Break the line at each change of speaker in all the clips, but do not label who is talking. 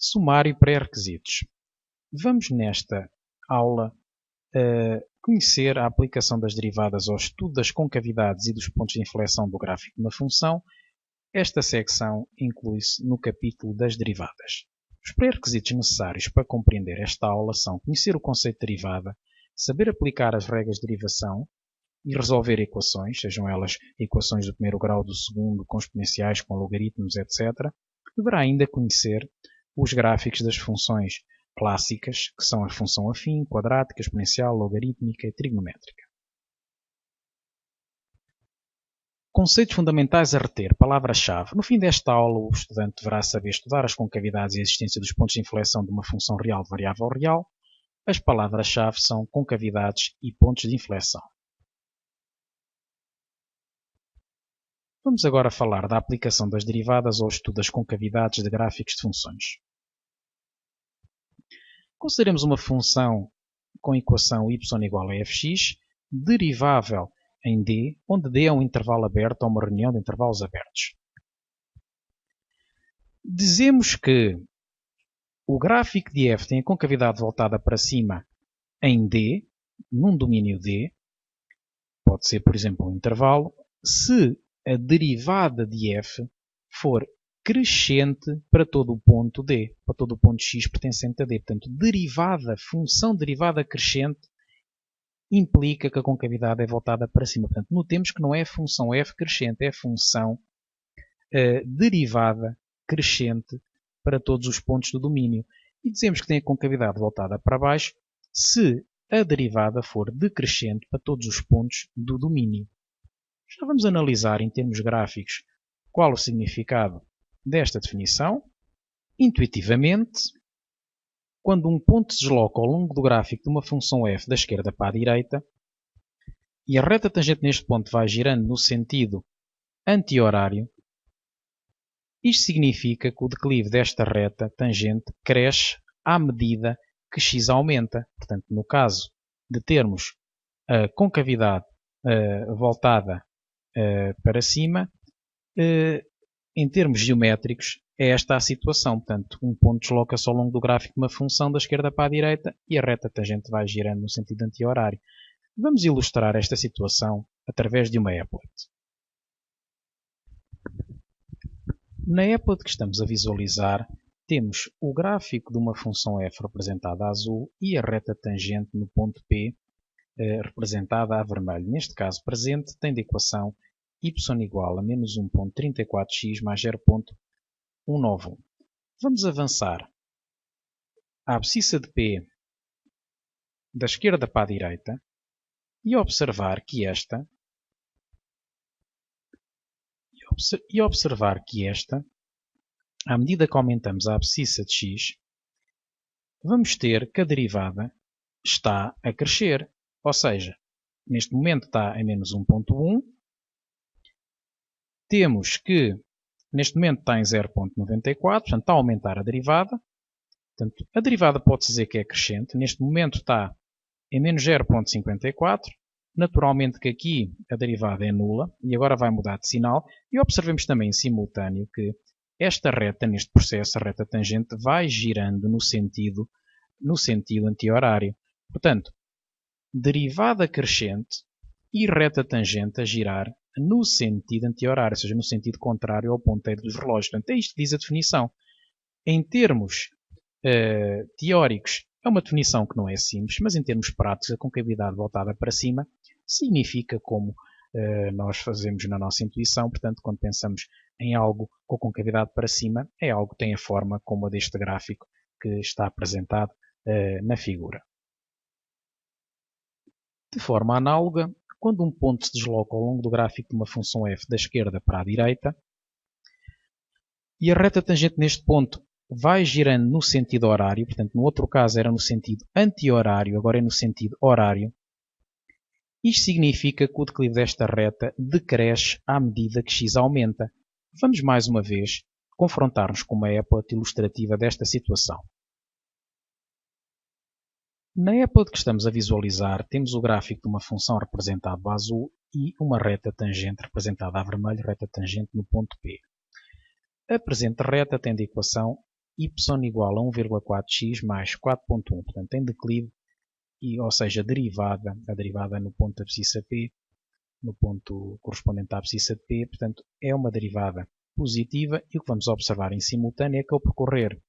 Sumário e pré-requisitos. Vamos nesta aula conhecer a aplicação das derivadas ao estudo das concavidades e dos pontos de inflexão do gráfico de uma função. Esta secção inclui-se no capítulo das derivadas. Os pré-requisitos necessários para compreender esta aula são conhecer o conceito de derivada, saber aplicar as regras de derivação e resolver equações, sejam elas equações do primeiro grau, do segundo, com exponenciais, com logaritmos, etc. Deverá ainda conhecer os gráficos das funções clássicas, que são a função afim, quadrática, exponencial, logarítmica e trigonométrica. Conceitos fundamentais a reter, palavra-chave. No fim desta aula, o estudante deverá saber estudar as concavidades e a existência dos pontos de inflexão de uma função real de variável real. As palavras-chave são concavidades e pontos de inflexão. Vamos agora falar da aplicação das derivadas ao estudo das concavidades de gráficos de funções. Consideremos uma função com equação y igual a fx, derivável em D, onde D é um intervalo aberto ou uma reunião de intervalos abertos. Dizemos que o gráfico de f tem a concavidade voltada para cima em D, num domínio D, pode ser, por exemplo, um intervalo, se a derivada de f for crescente para todo o ponto D, para todo o ponto x pertencente a D. Portanto, função derivada crescente implica que a concavidade é voltada para cima. Portanto, notemos que não é função f crescente, é função derivada crescente para todos os pontos do domínio. E dizemos que tem a concavidade voltada para baixo se a derivada for decrescente para todos os pontos do domínio. Já vamos analisar em termos gráficos qual o significado desta definição. Intuitivamente, quando um ponto se desloca ao longo do gráfico de uma função f da esquerda para a direita e a reta tangente neste ponto vai girando no sentido anti-horário, isto significa que o declive desta reta tangente cresce à medida que x aumenta. Portanto, no caso de termos a concavidade voltada para cima, em termos geométricos, é esta a situação. Portanto, um ponto desloca-se ao longo do gráfico de uma função da esquerda para a direita e a reta tangente vai girando no sentido anti-horário. Vamos ilustrar esta situação através de uma applet. Na applet que estamos a visualizar, temos o gráfico de uma função f representada a azul e a reta tangente no ponto P representada a vermelho. Neste caso presente, tem de equação y igual a menos 1.34x mais 0.191. Vamos avançar à abscissa de P da esquerda para a direita e observar que esta, à medida que aumentamos a abscissa de x, vamos ter que a derivada está a crescer. Ou seja, neste momento está em menos 1.1. Temos que, neste momento está em 0.94, portanto está a aumentar a derivada. Portanto, a derivada pode-se dizer que é crescente. Neste momento está em menos 0.54. Naturalmente que aqui a derivada é nula e agora vai mudar de sinal. E observemos também em simultâneo que esta reta, neste processo, a reta tangente, vai girando no sentido anti-horário. Portanto, derivada crescente e reta tangente a girar no sentido anti-horário, ou seja, no sentido contrário ao ponteiro dos relógios. Portanto, é isto que diz a definição. Em termos teóricos, é uma definição que não é simples, mas em termos práticos, a concavidade voltada para cima significa como nós fazemos na nossa intuição. Portanto, quando pensamos em algo com concavidade para cima, é algo que tem a forma como a deste gráfico que está apresentado na figura. De forma análoga, quando um ponto se desloca ao longo do gráfico de uma função f da esquerda para a direita e a reta tangente neste ponto vai girando no sentido horário, portanto, no outro caso era no sentido anti-horário, agora é no sentido horário, isto significa que o declive desta reta decresce à medida que x aumenta. Vamos mais uma vez confrontar-nos com uma applet ilustrativa desta situação. Na applet que estamos a visualizar, temos o gráfico de uma função representada a azul e uma reta tangente representada a vermelho, reta tangente no ponto P. A presente reta tem de equação y igual a 1,4x mais 4,1. Portanto, em declive, ou seja, a derivada no ponto abscissa P, no ponto correspondente à abscissa de P, portanto, é uma derivada positiva, e o que vamos observar em simultâneo é que ao percorrer,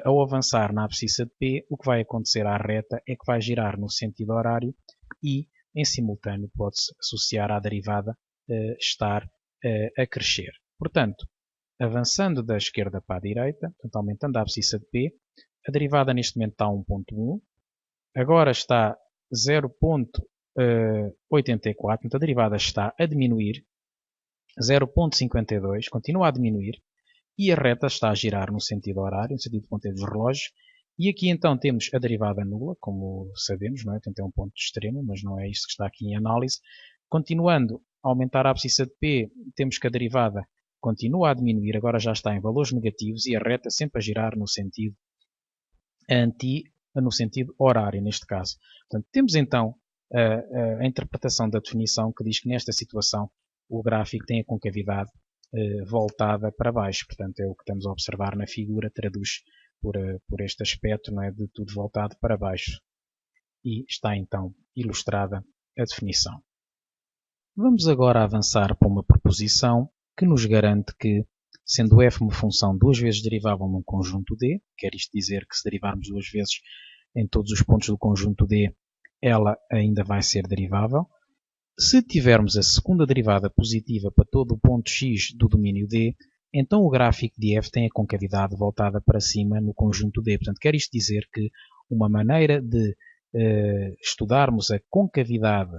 ao avançar na abscissa de P, o que vai acontecer à reta é que vai girar no sentido horário e, em simultâneo, pode-se associar à derivada estar a crescer. Portanto, avançando da esquerda para a direita, portanto, aumentando a abscissa de P, a derivada neste momento está a 1,1, agora está 0,84, portanto a derivada está a diminuir, 0,52, continua a diminuir, e a reta está a girar no sentido horário, no sentido ponteiro dos relógios, e aqui então temos a derivada nula, como sabemos, não é? Portanto é um ponto extremo, mas não é isto que está aqui em análise. Continuando a aumentar a abscissa de P, temos que a derivada continua a diminuir, agora já está em valores negativos, e a reta sempre a girar no sentido no sentido horário, neste caso. Portanto, temos então a interpretação da definição que diz que nesta situação o gráfico tem a concavidade voltada para baixo. Portanto, é o que estamos a observar na figura, traduz por este aspecto, não é, de tudo voltado para baixo. E está então ilustrada a definição. Vamos agora avançar para uma proposição que nos garante que, sendo f uma função duas vezes derivável num conjunto D, quer isto dizer que se derivarmos duas vezes em todos os pontos do conjunto D, ela ainda vai ser derivável. Se tivermos a segunda derivada positiva para todo o ponto x do domínio D, então o gráfico de f tem a concavidade voltada para cima no conjunto D. Portanto, quer isto dizer que uma maneira de estudarmos a concavidade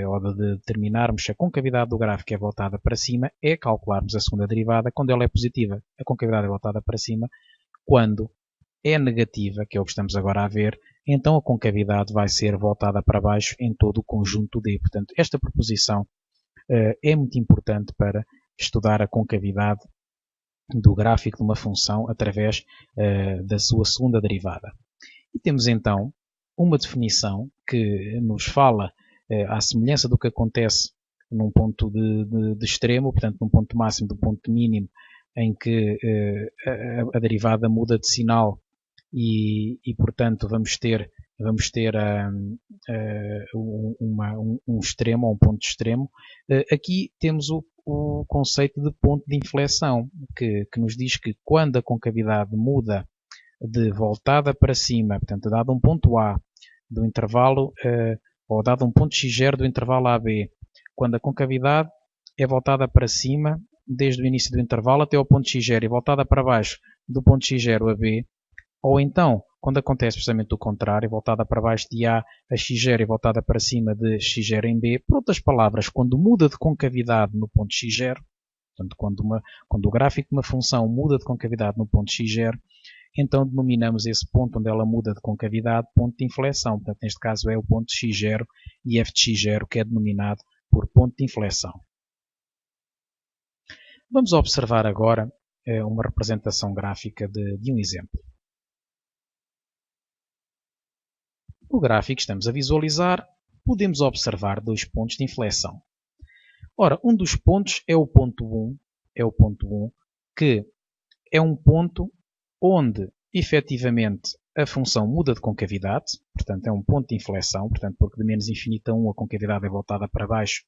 ou de determinarmos se a concavidade do gráfico é voltada para cima é calcularmos a segunda derivada quando ela é positiva. A concavidade é voltada para cima. Quando é negativa, que é o que estamos agora a ver, então a concavidade vai ser voltada para baixo em todo o conjunto D. Portanto, esta proposição é muito importante para estudar a concavidade do gráfico de uma função através da sua segunda derivada. E temos então uma definição que nos fala à semelhança do que acontece num ponto de extremo, portanto num ponto máximo do ponto mínimo, em que a derivada muda de sinal e portanto vamos ter um extremo ou um ponto extremo. Aqui temos o conceito de ponto de inflexão, que nos diz que quando a concavidade muda de voltada para cima, portanto dado um ponto A do intervalo, ou dado um ponto x0 do intervalo AB, quando a concavidade é voltada para cima, desde o início do intervalo até ao ponto x0 e voltada para baixo do ponto x0 a B, ou então, quando acontece precisamente o contrário, voltada para baixo de A a x0 e voltada para cima de x0 em B, por outras palavras, quando muda de concavidade no ponto x0, portanto, quando o gráfico de uma função muda de concavidade no ponto x0, então denominamos esse ponto onde ela muda de concavidade ponto de inflexão. Portanto, neste caso é o ponto x0 e f de x0 que é denominado por ponto de inflexão. Vamos observar agora uma representação gráfica de um exemplo. No gráfico que estamos a visualizar, podemos observar dois pontos de inflexão. Ora, um dos pontos é o ponto 1, que é um ponto onde, efetivamente, a função muda de concavidade, portanto, é um ponto de inflexão, portanto, porque de menos infinito a 1 a concavidade é voltada para baixo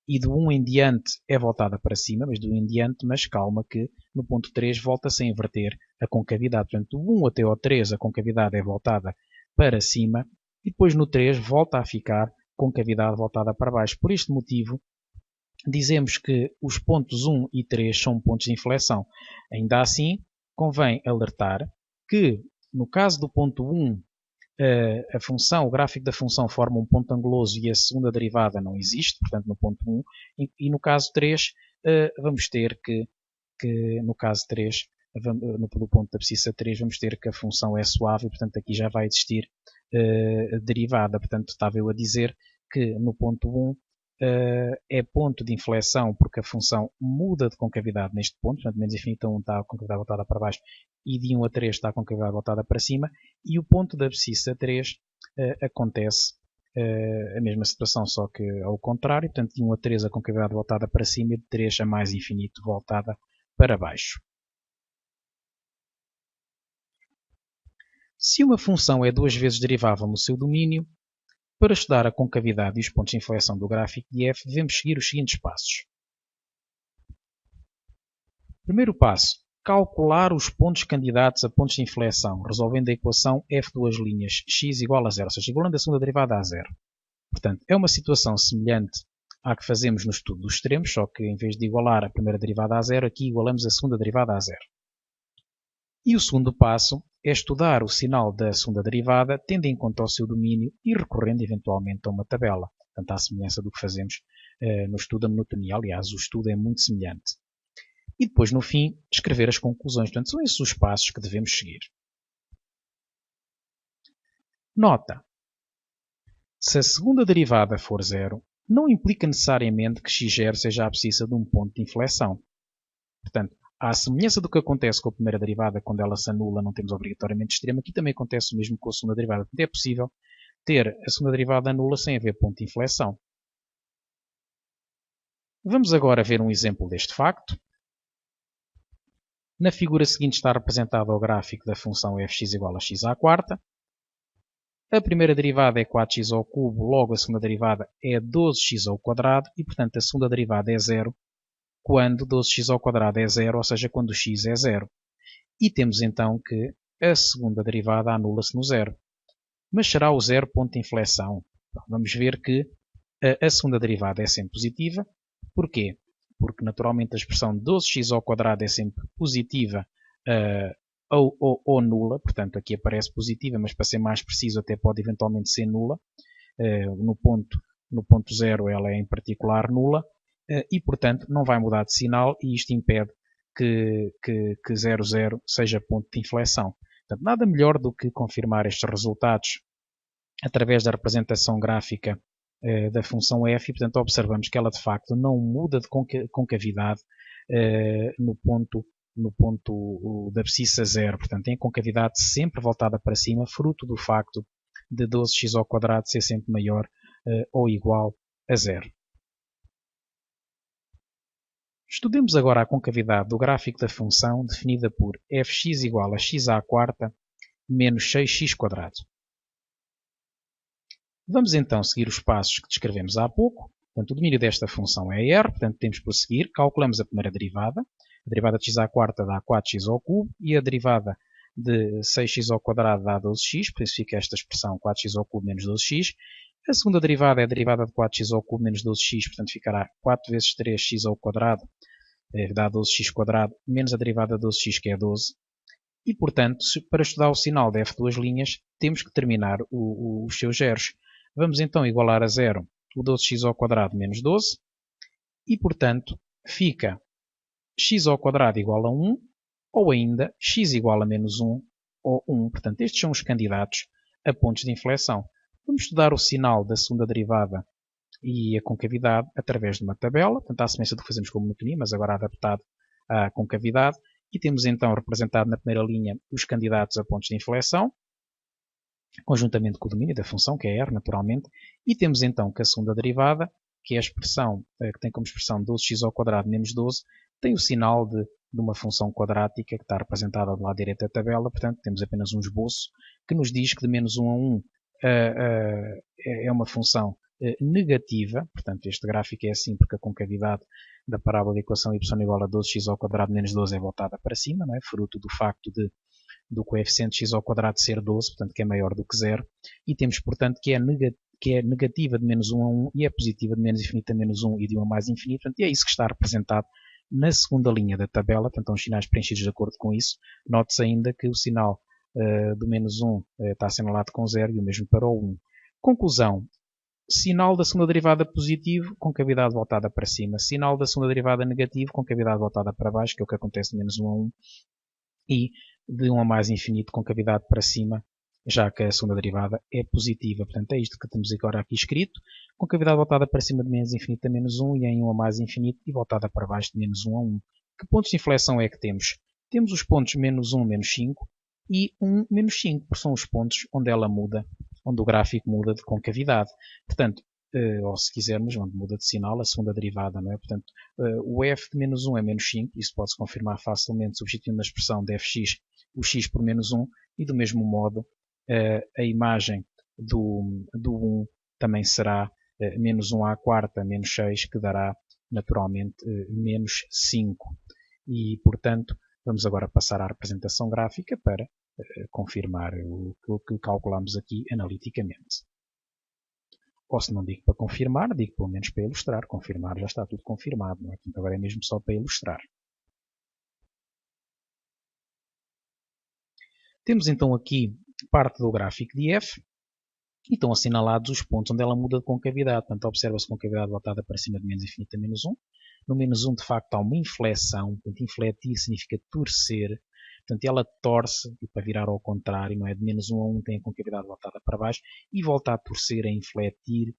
e do 1 em diante é voltada para cima, mas do 1 em diante, mas calma que no ponto 3 volta-se a inverter a concavidade. Portanto, do 1 até ao 3 a concavidade é voltada para cima e depois no 3 volta a ficar concavidade voltada para baixo. Por este motivo, dizemos que os pontos 1 e 3 são pontos de inflexão. Ainda assim, convém alertar que, no caso do ponto 1, o gráfico da função forma um ponto anguloso e a segunda derivada não existe, portanto no ponto 1, e no caso 3, vamos ter que no caso 3, no ponto da abscissa 3, vamos ter que a função é suave e, portanto, aqui já vai existir derivada. Portanto, estava eu a dizer que no ponto 1 é ponto de inflexão porque a função muda de concavidade neste ponto, portanto, menos infinito a 1 está a concavidade voltada para baixo e de 1 a 3 está a concavidade voltada para cima, e o ponto da abscissa 3 acontece a mesma situação, só que ao contrário, portanto, de 1 a 3 a concavidade voltada para cima e de 3 a mais infinito voltada para baixo. Se uma função é duas vezes derivável no seu domínio, para estudar a concavidade e os pontos de inflexão do gráfico de f, devemos seguir os seguintes passos. Primeiro passo, calcular os pontos candidatos a pontos de inflexão, resolvendo a equação f duas linhas x igual a zero, ou seja, igualando a segunda derivada a zero. Portanto, é uma situação semelhante à que fazemos no estudo dos extremos, só que em vez de igualar a primeira derivada a zero, aqui igualamos a segunda derivada a zero. E o segundo passo é estudar o sinal da segunda derivada, tendo em conta o seu domínio e recorrendo eventualmente a uma tabela. Portanto, à semelhança do que fazemos no estudo da monotonia. Aliás, o estudo é muito semelhante. E depois, no fim, escrever as conclusões. Portanto, são esses os passos que devemos seguir. Nota: se a segunda derivada for zero, não implica necessariamente que x0 seja a abscissa de um ponto de inflexão. Portanto, à semelhança do que acontece com a primeira derivada, quando ela se anula, não temos obrigatoriamente extremo, aqui também acontece o mesmo com a segunda derivada. Portanto, é possível ter a segunda derivada nula sem haver ponto de inflexão. Vamos agora ver um exemplo deste facto. Na figura seguinte está representado o gráfico da função fx igual a x à quarta. A primeira derivada é 4x ao cubo, logo a segunda derivada é 12x ao quadrado e, portanto, a segunda derivada é zero quando 12x ao quadrado é zero, ou seja, quando x é zero. E temos então que a segunda derivada anula-se no zero. Mas será o zero ponto de inflexão? Vamos ver que a segunda derivada é sempre positiva. Porquê? Porque naturalmente a expressão 12x ao quadrado é sempre positiva ou nula. Portanto, aqui aparece positiva, mas para ser mais preciso até pode eventualmente ser nula. No ponto zero ela é em particular nula. E, portanto, não vai mudar de sinal e isto impede que 0,0 seja ponto de inflexão. Portanto, nada melhor do que confirmar estes resultados através da representação gráfica da função f e, portanto, observamos que ela de facto não muda de concavidade no ponto da abscissa zero. Portanto, tem concavidade sempre voltada para cima, fruto do facto de 12x ao quadrado ser sempre maior ou igual a zero. Estudemos agora a concavidade do gráfico da função definida por fx igual a x à quarta menos 6x quadrado. Vamos então seguir os passos que descrevemos há pouco. Portanto, o domínio desta função é r, portanto temos que prosseguir. Calculamos a primeira derivada. A derivada de x à quarta dá 4x ao cubo e a derivada de 6x ao quadrado dá 12x, por isso fica esta expressão 4x ao cubo menos 12x. A segunda derivada é a derivada de 4x ao cubo menos 12x, portanto ficará 4 vezes 3x ao quadrado, dá 12x quadrado, menos a derivada de 12x, que é 12. E, portanto, para estudar o sinal de f duas linhas, temos que terminar os seus zeros. Vamos então igualar a zero o 12x ao quadrado menos 12. E, portanto, fica x ao quadrado igual a 1, ou ainda x igual a menos 1 ou 1. Portanto, estes são os candidatos a pontos de inflexão. Vamos estudar o sinal da segunda derivada e a concavidade através de uma tabela, portanto, à semelhança do que fazemos com a monotonia, mas agora adaptado à concavidade. E temos então representado na primeira linha os candidatos a pontos de inflexão, conjuntamente com o domínio da função, que é r, naturalmente. E temos então que a segunda derivada, que é a expressão que tem como expressão 12x ao quadrado menos 12, tem o sinal de uma função quadrática que está representada do lado direito da tabela. Portanto, temos apenas um esboço que nos diz que de menos 1 a 1 é uma função negativa. Portanto, este gráfico é assim porque a concavidade da parábola da equação y igual a 12x ao quadrado menos 12 é voltada para cima, não é? Fruto do facto do coeficiente x ao quadrado ser 12, portanto que é maior do que 0. E temos, portanto, que é negativa de menos 1 a 1 e é positiva de menos infinito a menos 1 e de 1 a mais infinito. Portanto, e é isso que está representado na segunda linha da tabela. Portanto, os sinais preenchidos de acordo com isso. Note-se ainda que o sinal do menos 1 está assinalado com 0 e o mesmo para o 1. Conclusão. Sinal da segunda derivada positivo, concavidade voltada para cima. Sinal da segunda derivada negativo, concavidade voltada para baixo, que é o que acontece de menos 1 a 1. E de 1 a mais infinito, concavidade para cima, já que a segunda derivada é positiva. Portanto, é isto que temos agora aqui escrito. Concavidade voltada para cima de menos infinito a menos 1 e em 1 a mais infinito e voltada para baixo de menos 1 a 1. Que pontos de inflexão é que temos? Temos os pontos menos 1, menos 5 e 1, menos 5, porque são os pontos onde ela muda, onde o gráfico muda de concavidade. Portanto, ou se quisermos, onde muda de sinal, a segunda derivada, não é? Portanto, o f de menos 1 é menos 5, isso pode-se confirmar facilmente substituindo a expressão de fx, o x por menos 1, e do mesmo modo, a imagem do 1 também será menos 1 à quarta menos 6, que dará naturalmente menos 5. E, portanto, vamos agora passar à representação gráfica para confirmar o que calculamos aqui analiticamente. Ou se não digo para confirmar, digo pelo menos para ilustrar. Confirmar já está tudo confirmado, não é? Portanto, agora é mesmo só para ilustrar. Temos então aqui parte do gráfico de f e estão assinalados os pontos onde ela muda de concavidade. Portanto, observa-se concavidade voltada para cima de menos infinito a menos 1. No menos 1, de facto, há uma inflexão. Portanto, infletir significa torcer. Portanto, ela torce, e para virar ao contrário, não é? De menos 1 a 1 tem a concavidade voltada para baixo e volta a torcer, a infletir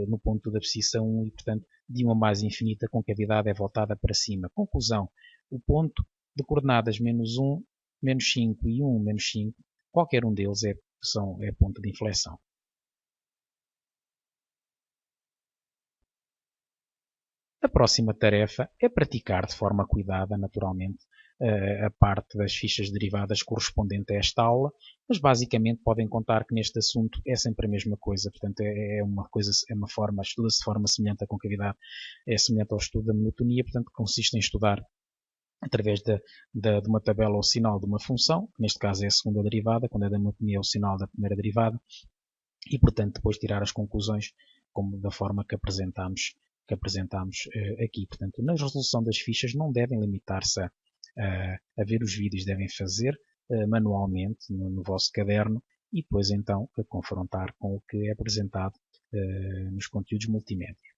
no ponto da abscissa 1 e, portanto, de 1 a mais infinita, a concavidade é voltada para cima. Conclusão, o ponto de coordenadas menos 1, menos 5 e 1, menos 5, qualquer um deles é ponto de inflexão. A próxima tarefa é praticar de forma cuidada, naturalmente, a parte das fichas derivadas correspondente a esta aula, mas basicamente podem contar que neste assunto é sempre a mesma coisa, portanto é uma forma, estuda-se de forma semelhante à concavidade, é semelhante ao estudo da monotonia, portanto consiste em estudar através de uma tabela o sinal de uma função, que neste caso é a segunda derivada, quando é da monotonia é o sinal da primeira derivada, e portanto depois tirar as conclusões como da forma que apresentámos aqui. Portanto, na resolução das fichas não devem limitar-se a ver os vídeos, devem fazer manualmente no vosso caderno e depois então a confrontar com o que é apresentado nos conteúdos multimédia.